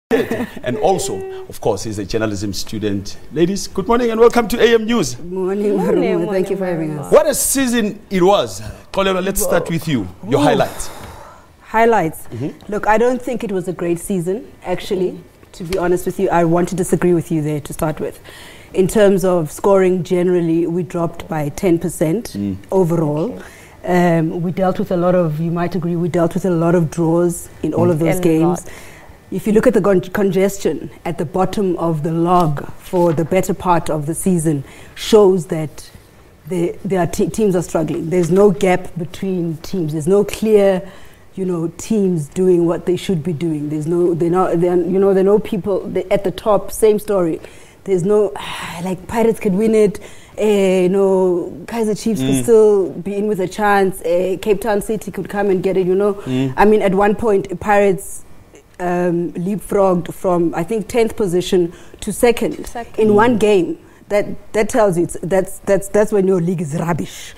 And also, of course, he's a journalism student. Ladies, good morning and welcome to AM News. Good morning. Thank you for having us. What a season it was. Kolelo, let's start with you. Your highlights. Highlights. Look, I don't think it was a great season, actually. To be honest with you, I want to disagree with you there to start with. In terms of scoring, generally, we dropped by 10% overall. We dealt with a lot of, you might agree, we dealt with a lot of draws in all of those games. If you look at the congestion at the bottom of the log for the better part of the season, shows that teams are struggling. There's no gap between teams. There's no clear, teams doing what they should be doing. There are no people at the top. Same story. There's no like Pirates could win it. Kaizer Chiefs could still be in with a chance. Cape Town City could come and get it. I mean, at one point, Pirates leapfrogged from I think 10th position to second. In one game. That tells you that's when your league is rubbish.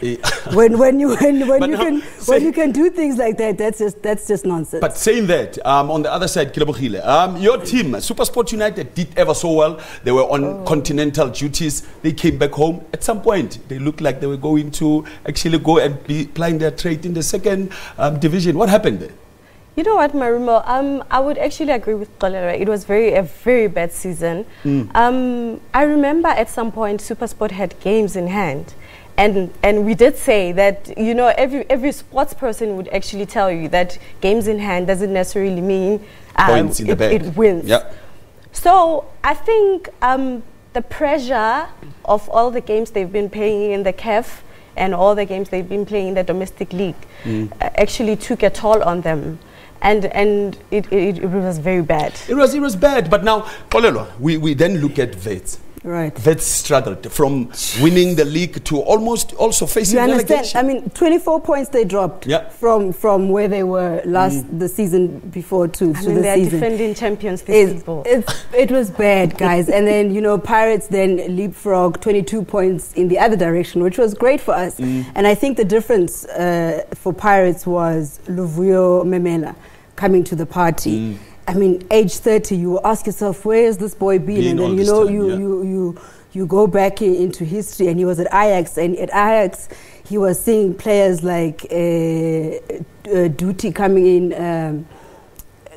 when you can do things like that, that's just nonsense. But saying that, on the other side, Kilabogile, your team, SuperSport United, did ever so well. They were on continental duties. They came back home. At some point, they looked like they were going to actually go and be plying their trade in the second division. What happened there? You know what, Marumo? I would actually agree with Kolelo. It was a very bad season. I remember at some point SuperSport had games in hand, and we did say that every sports person would actually tell you that games in hand doesn't necessarily mean points in the bag. It wins. Yeah. So I think the pressure of all the games they've been playing in the CAF and all the games they've been playing in the domestic league actually took a toll on them. And it was very bad. It was bad. But now, Kolelo, we then look at Wits. Right. Wits struggled from winning the league to almost also facing relegation. You understand? I mean, 24 points they dropped from where they were the season before to this season. They're defending champions this season. It was bad, guys. And then, Pirates then leapfrog 22 points in the other direction, which was great for us. And I think the difference for Pirates was Luvuyo Memela coming to the party. I mean, age 30, you ask yourself, where has this boy been? And then, you go back into history, and he was at Ajax. And at Ajax, he was seeing players like Duty coming in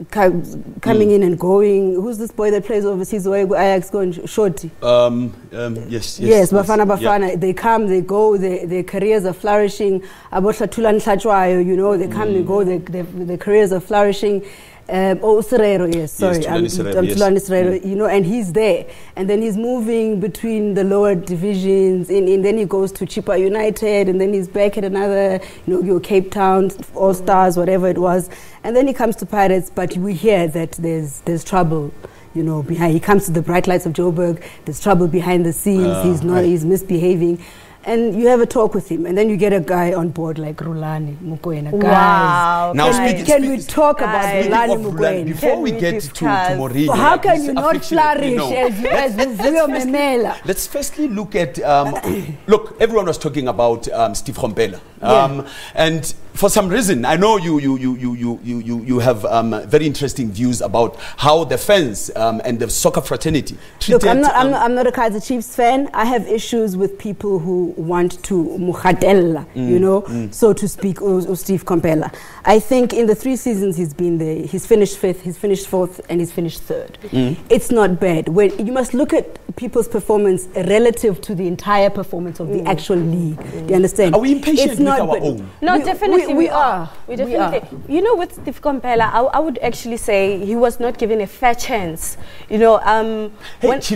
and going. Who's this boy that plays overseas? Where Ajax going? Shorty. Yes, Bafana. Yeah. They come, they go. Their careers are flourishing. They come, they go. Their careers are flourishing. Serero, yes, sorry, Tulani Serero, and he's there, and then he's moving between the lower divisions, and then he goes to Chippa United, and then he's back at another, your Cape Town All Stars, whatever it was, and then he comes to Pirates. But we hear that there's trouble, behind. He comes to the Bright Lights of Joburg. There's trouble behind the scenes. He's misbehaving. And you have a talk with him, and then you get a guy on board like Rulani Mukwena. Wow. Now, can we talk about Rulani Mukwena? Before we get to Mourinho, so how can you not flourish as Luvuyo Memela? Let's firstly look at, look, everyone was talking about Steve Komphela. And for some reason, I know you have very interesting views about how the fans and the soccer fraternity treated. Look, I'm not a Kaizer Chiefs fan. I have issues with people who want to muhatella, so to speak, Steve Komphela. I think in the 3 seasons he's been there, he's finished 5th, he's finished 4th, and he's finished 3rd. It's not bad. You must look at people's performance relative to the entire performance of the actual league. Do you understand? Are we impatient with our own? No, definitely we are. We definitely. With Steve Komphela, I would actually say he was not given a fair chance. Chief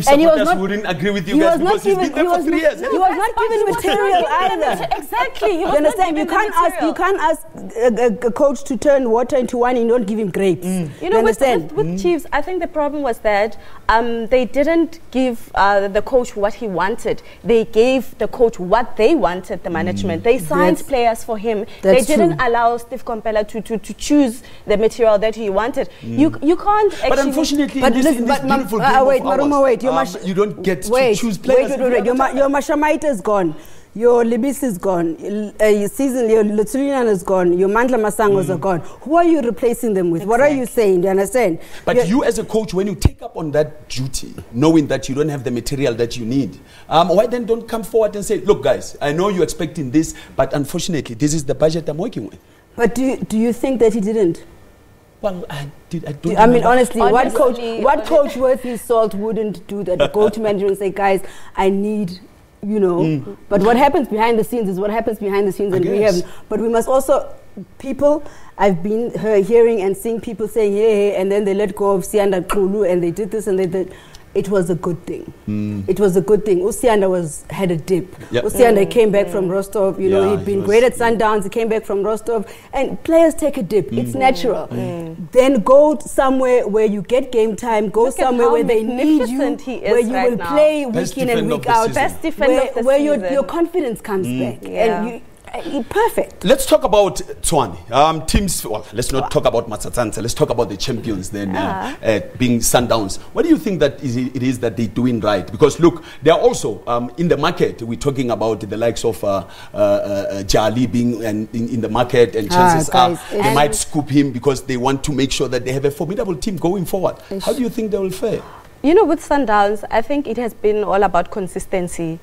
supporters wouldn't agree with you guys because he's been there for 3 years. He was not given material either. Exactly. You understand? You can't ask a coach to turn water into wine and you don't give him grapes. You understand? With Chiefs, I think the problem was that they didn't give the coach what he wanted. They gave the coach what they wanted, the management. They signed players for him. They didn't allow Steve Komphela to choose the material that he wanted. You can't actually... But unfortunately, in this beautiful game wait, you don't get to choose players. Wait. Your Mashamaita is gone. your Libis is gone, your season, your Lutulian is gone, your Mandla Masangos are gone. Who are you replacing them with? What are you saying? Do you understand? But you as a coach, when you take up on that duty, knowing that you don't have the material that you need, why then don't come forward and say, look guys, I know you're expecting this, but unfortunately, this is the budget I'm working with. But do you think that he didn't? Well, I don't. I mean, honestly, what coach worth his salt wouldn't do that? Go to manager and say, guys, I need, you know. But what happens behind the scenes is what happens behind the scenes, and we have. But we must also, I've been hearing and seeing people saying, hey, and then they let go of Sianda Kulu, and they did this and they did. It was a good thing. It was a good thing. Usianda had a dip. Yep. Usianda came back from Rostov. You know, he'd been great at Sundowns. He came back from Rostov. And players take a dip. It's natural. Then go somewhere where you get game time. Go somewhere where they need you. Where you will play week in and week out. Best defender of the where season. your confidence comes back. And perfect. Let's talk about Tshwane. Teams, well, let's not talk about Matsatsansa. Let's talk about the champions then, being Sundowns. What do you think that it is that they're doing right? Because look, they are also in the market. We're talking about the likes of Jali being in the market, and chances are they might scoop him because they want to make sure that they have a formidable team going forward. How do you think they will fare? You know, with Sundowns, I think it has been all about consistency.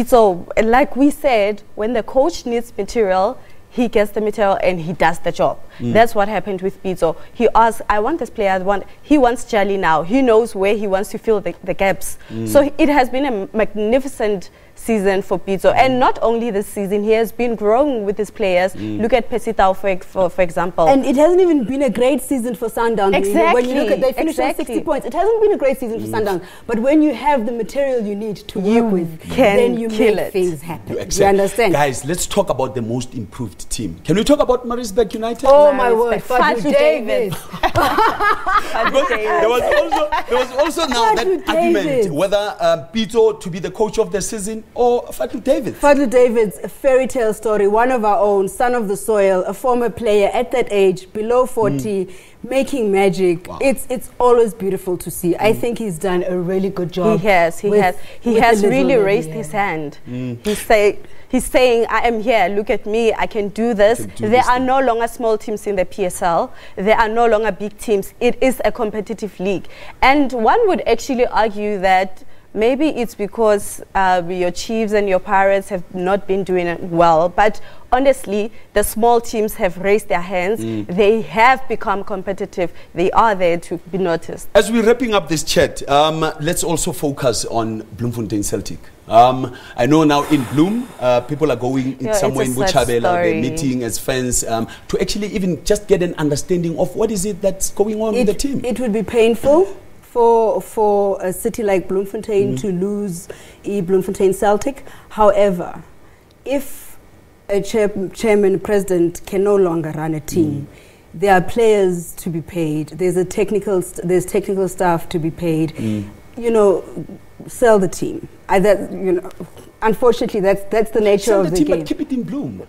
So, like we said, when the coach needs material, he gets the material and he does the job. That's what happened with Pizzo. He asked, I want this player, he wants Jali now. He knows where he wants to fill the gaps. So it has been a magnificent season for Pizzo. And not only this season, he has been growing with his players. Look at Pesitao, for example. And it hasn't even been a great season for Sundowns. Exactly. When you look at, they finished on 60 points. It hasn't been a great season for Sundowns. But when you have the material you need to work with, then you make things happen. You understand? Guys, let's talk about the most improved team. Can we talk about Maritzburg United? Oh my word, Fatu David. There was also now that argument whether Pizzo to be the coach of the season or Fatu David. Fatu David's a fairy tale story, one of our own, son of the soil, a former player at that age, below 40, making magic. Wow. It's always beautiful to see. I think he's done a really good job. He has really raised his hand. He's saying, I am here, look at me, I can do this. There are no longer small teams in the PSL. There are no longer big teams. It is a competitive league. And one would actually argue that maybe it's because your Chiefs and your Pirates have not been doing it well. But honestly, the small teams have raised their hands. They have become competitive. They are there to be noticed. As we're wrapping up this chat, let's also focus on Bloemfontein Celtic. I know now in Bloem, people are going somewhere in Buchabela, they're meeting as fans to actually even just get an understanding of what is it that's going on with the team. It would be painful for a city like Bloemfontein to lose Bloemfontein Celtic. However, if a chairman, president can no longer run a team, there are players to be paid. There's technical staff to be paid. You know, sell the team. Unfortunately, that's the nature of the game. But keep it in Bloem.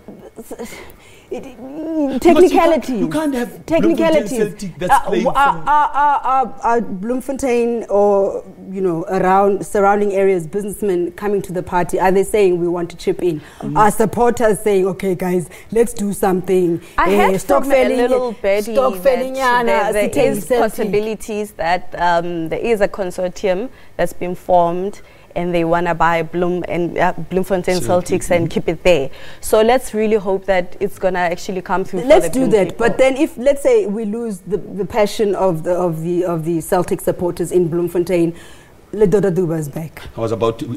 Technicality. You can't have technicalities. That's playing are Bloemfontein or around surrounding areas, businessmen coming to the party, are they saying we want to chip in? Are supporters saying, okay guys, let's do something? I have stock felling a little bit. There is possibilities that there is a consortium that's been formed, and they want to buy Bloemfontein Celtics and keep it there. So let's really hope that it's going to actually come through. Let's do that. People. But then if, let's say, we lose the passion of the Celtic supporters in Bloemfontein, Ledoda Duba is back.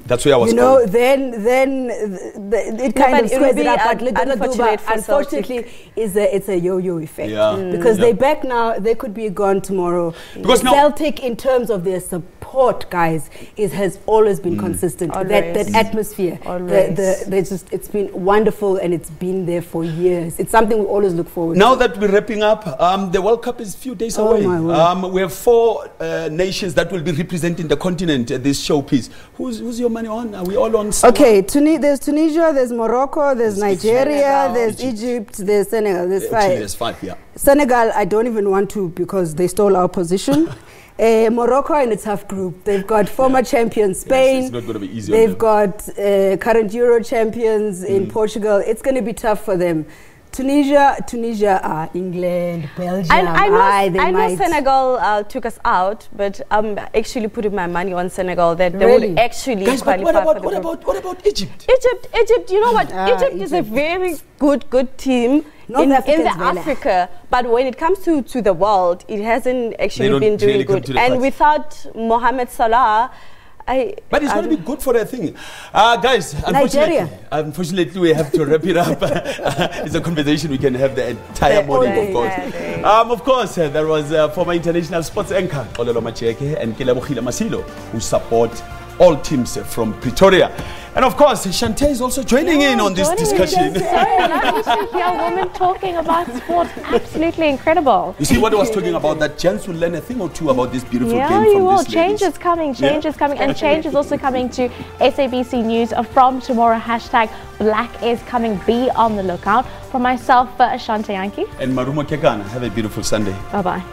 That's where I was going. Then it kind of squares it up. But Ledoda Duba, unfortunately, it's a yo-yo effect. Because they're back now, they could be gone tomorrow. Because Celtic, in terms of their support, guys, has always been consistent. That atmosphere, it's been wonderful, and it's been there for years. It's something we always look forward to. Now that we're wrapping up, the World Cup is a few days away. We have 4 nations that will be representing the continent at this showpiece. Who's your money on? Are we all on? Okay, there's Tunisia, there's Morocco, there's Nigeria, there's Egypt, there's Senegal. There's 5. There's 5, yeah. Senegal, I don't even want to, because they stole our position. Morocco are in a tough group. They've got former champions Spain. Yes, it's not going to be easy. They've got current Euro champions in Portugal. It's going to be tough for them. Tunisia, England, Belgium. I know Senegal took us out, but I'm actually putting my money on Senegal that they would actually qualify for the group. What about Egypt? Egypt, you know what? Egypt is a very good team in Africa, but when it comes to the world, it hasn't actually been doing good. And without Mohamed Salah, but it's going to be good for their thing. Guys, unfortunately, we have to wrap it up. It's a conversation we can have the entire morning, of course. Of course, there was former international sports anchor, Olelo Macheke and Kelebohile Masilo, who support all teams from Pretoria. And of course, Shantae is also joining in on this discussion. So lovely to hear a woman talking about sport. Absolutely incredible. You see what I was talking about, that gents will learn a thing or two about this beautiful game from you will. these Change is coming, change is coming. And change is also coming to SABC News from tomorrow. Hashtag Black is coming. Be on the lookout. For myself, Shantae Yankee. And Marumo Kekana, have a beautiful Sunday. Bye-bye.